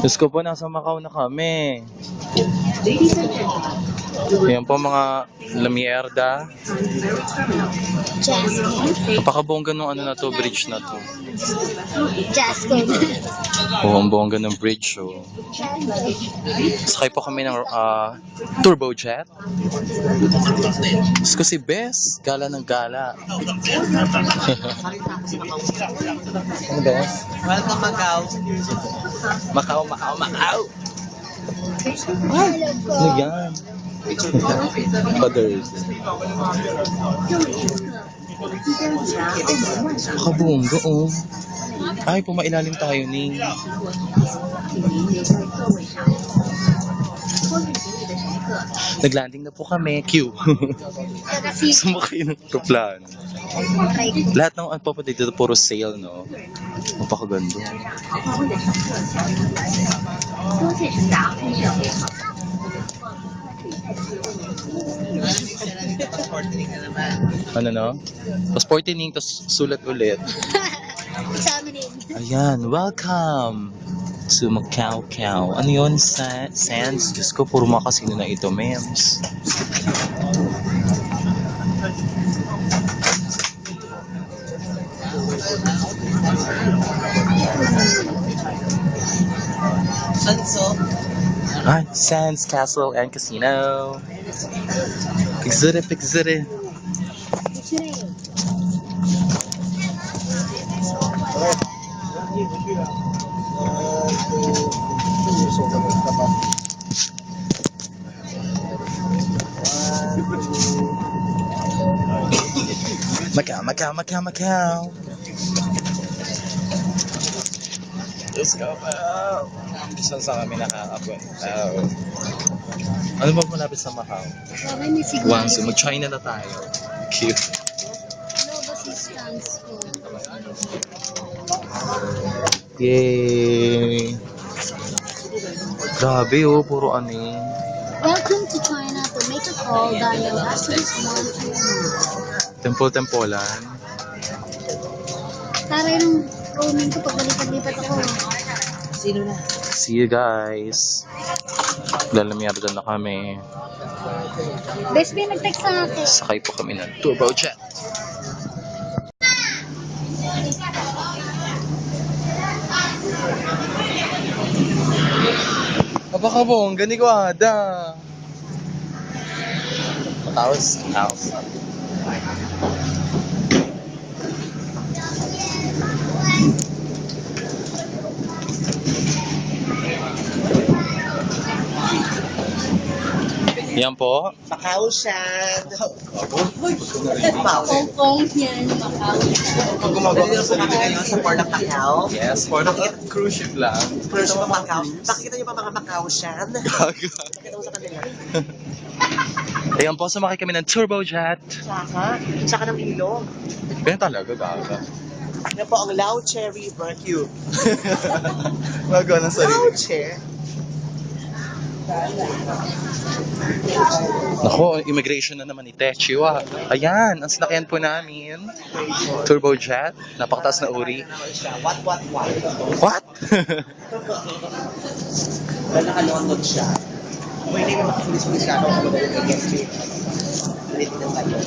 Diyos ko po, nasa Macau na kami. Yan po mga lamierda. Napakabongga nung ano na to, bridge na to. Jasper. Oo, ang bongga ng bridge, oh. Sakay po kami ng turbojet. Diyos ko si Bes, gala ng gala. Ano Bes? Welcome Macau. Macau, Macau, Macau! Hello po. Ano yan? Others. Nakabongga, oh. Ay, pumailalim tayo ni. Naglanding na po kami. Q. Sumakay ng aeroplano. Lahat ng papunta dito puro sail, no? Napakaganda. Ano no? Passporting, tapos sulat ulit. Sa amin din. Ayan, welcome to Macau. Ano yun? Sands? Diyos ko, puro mga kasino na ito, mems. Sanso. Ay, Sands Castle and Casino. Pigzure, pigzure. Macau. Let's go, Macau. Saan kami nakakapunta? Ano ba malapit sa Macau? Okay, may siguro. Guangzhou. Mag-China na tayo. Cute. Ano ba si stands ko? Yay! Grabe oh, puro ano eh. Welcome to China. To make a call, dial *121. Temple-tempolan. Para yung roaming ko pag lipat ako. Sino na? See you guys. Lalamiyarda na kami. Best friend nag-text sa akin. Sakay po kami ng turbojet. Abakabong, gani ko ada. Mataos. Yan po. Macau siya. Hong Kong yan, Macau. Gumagawa ko sa ngayon sa Port of Macau. Yes, for the cruise ship lang. Cruise of Macau. Nakikita niyo ba mga Macau siya? Gaga. Nakita mo sa kanila. Ayan po, sumakay kami ng turbojet. Tsaka ng ilog. Ganyan talaga, gaga. Yan po ang Lao Cherry Barbecue. Magawa ng sarili. Lao Cherry. Nako, immigration na naman ni Techiwa. Ayan, ang sinakyan po namin. Turbojet, napakataas na uri. What? What? Dahil nakalondon siya. Pwede na makipulis-pulis ka ako kung magaling against you. Ulitin ng tayo.